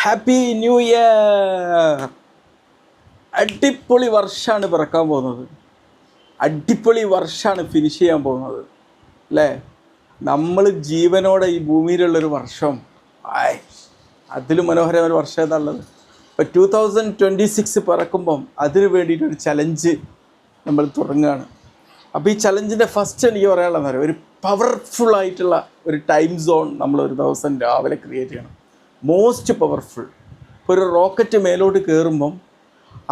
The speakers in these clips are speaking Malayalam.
Happy new year. അടിപൊളി വർഷമാണ് പിറക്കാൻ പോകുന്നത്. അടിപൊളി വർഷമാണ് ഫിനിഷ് ചെയ്യാൻ പോകുന്നത് അല്ലേ? നമ്മൾ ജീവനോടെ ഈ ഭൂമിയിലുള്ളൊരു വർഷം അതിലും മനോഹരമായ ഒരു വർഷം ഏതാണുള്ളത്? ഇപ്പോൾ 2026 പിറക്കുമ്പം അതിന് വേണ്ടിയിട്ടൊരു ചലഞ്ച് നമ്മൾ തുടങ്ങുകയാണ്. അപ്പോൾ ഈ ചലഞ്ചിൻ്റെ ഫസ്റ്റ് എനിക്ക് പറയാനുള്ളതെന്ന് പറയുക, ഒരു പവർഫുള്ളായിട്ടുള്ള ഒരു ടൈം സോൺ നമ്മളൊരു ദിവസം രാവിലെ ക്രിയേറ്റ് ചെയ്യണം. Most powerful. ഇപ്പോൾ ഒരു റോക്കറ്റ് മേലോട്ട് കയറുമ്പം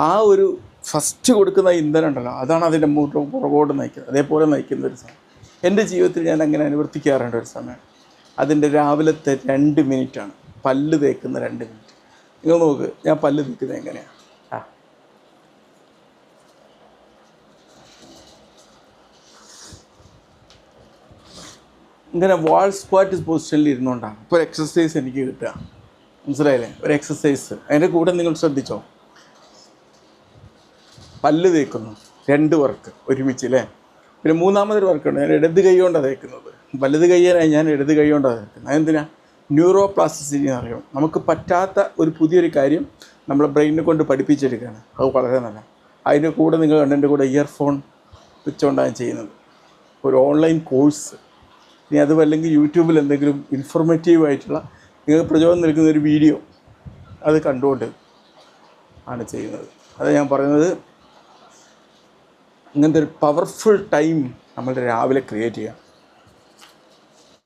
ആ ഒരു ഫസ്റ്റ് കൊടുക്കുന്ന ഇന്ധനം ഉണ്ടല്ലോ, അതാണ് അതിൻ്റെ പുറകോട്ട് നയിക്കുന്നത്. അതേപോലെ നയിക്കുന്ന ഒരു സമയം എൻ്റെ ജീവിതത്തിൽ ഞാൻ അങ്ങനെ അനുവർത്തിക്കാറുണ്ട്. ഒരു സമയം അതിൻ്റെ രാവിലത്തെ 2 മിനിറ്റാണ് പല്ല് തേക്കുന്ന 2 മിനിറ്റ്. നിങ്ങൾ നോക്ക്, ഞാൻ പല്ല് തേക്കുന്നത് എങ്ങനെയാണ്. ഇങ്ങനെ വാൾ സ്ക്വാറ്റ് പൊസിഷനിൽ ഇരുന്നുകൊണ്ടാണ് ഇപ്പോൾ ഒരു എക്സസൈസ് എനിക്ക് കിട്ടുക. മനസ്സിലായില്ലേ? ഒരു എക്സസൈസ്. അതിൻ്റെ കൂടെ നിങ്ങൾ ശ്രദ്ധിച്ചോ, പല്ല് തേക്കുന്നു 2 വർക്ക് ഒരുമിച്ച് അല്ലേ. പിന്നെ മൂന്നാമതൊരു വർക്കുണ്ട്, ഞാൻ ഇടത് കൈ കൊണ്ടാണ് തേക്കുന്നത്. വലത് കൈയ്യാനായി ഞാൻ ഇടത് കൈ കൊണ്ടാണ് തേക്കുന്നത്. അതെന്തിനാ? ന്യൂറോ പ്ലാസ്റ്റിസിറ്റി എന്ന് പറയും. നമുക്ക് പറ്റാത്ത ഒരു പുതിയൊരു കാര്യം നമ്മളെ ബ്രെയിനിനെ കൊണ്ട് പഠിപ്പിച്ചെടുക്കുകയാണ്. അത് വളരെ നല്ല. അതിൻ്റെ കൂടെ നിങ്ങൾ കണ്ടതിൻ്റെ കൂടെ ഇയർഫോൺ വെച്ചുകൊണ്ടാണ് ചെയ്യുന്നത്. ഒരു ഓൺലൈൻ കോഴ്സ്, ഇനി അതും അല്ലെങ്കിൽ യൂട്യൂബിൽ എന്തെങ്കിലും ഇൻഫോർമേറ്റീവായിട്ടുള്ള നിങ്ങൾക്ക് പ്രചോദനം നൽകുന്ന ഒരു വീഡിയോ അത് കണ്ടുകൊണ്ട് ആണ് ചെയ്യുന്നത്. അത് ഞാൻ പറയുന്നത്, ഇങ്ങനത്തെ ഒരു പവർഫുൾ ടൈം നമ്മൾ രാവിലെ ക്രിയേറ്റ് ചെയ്യാം.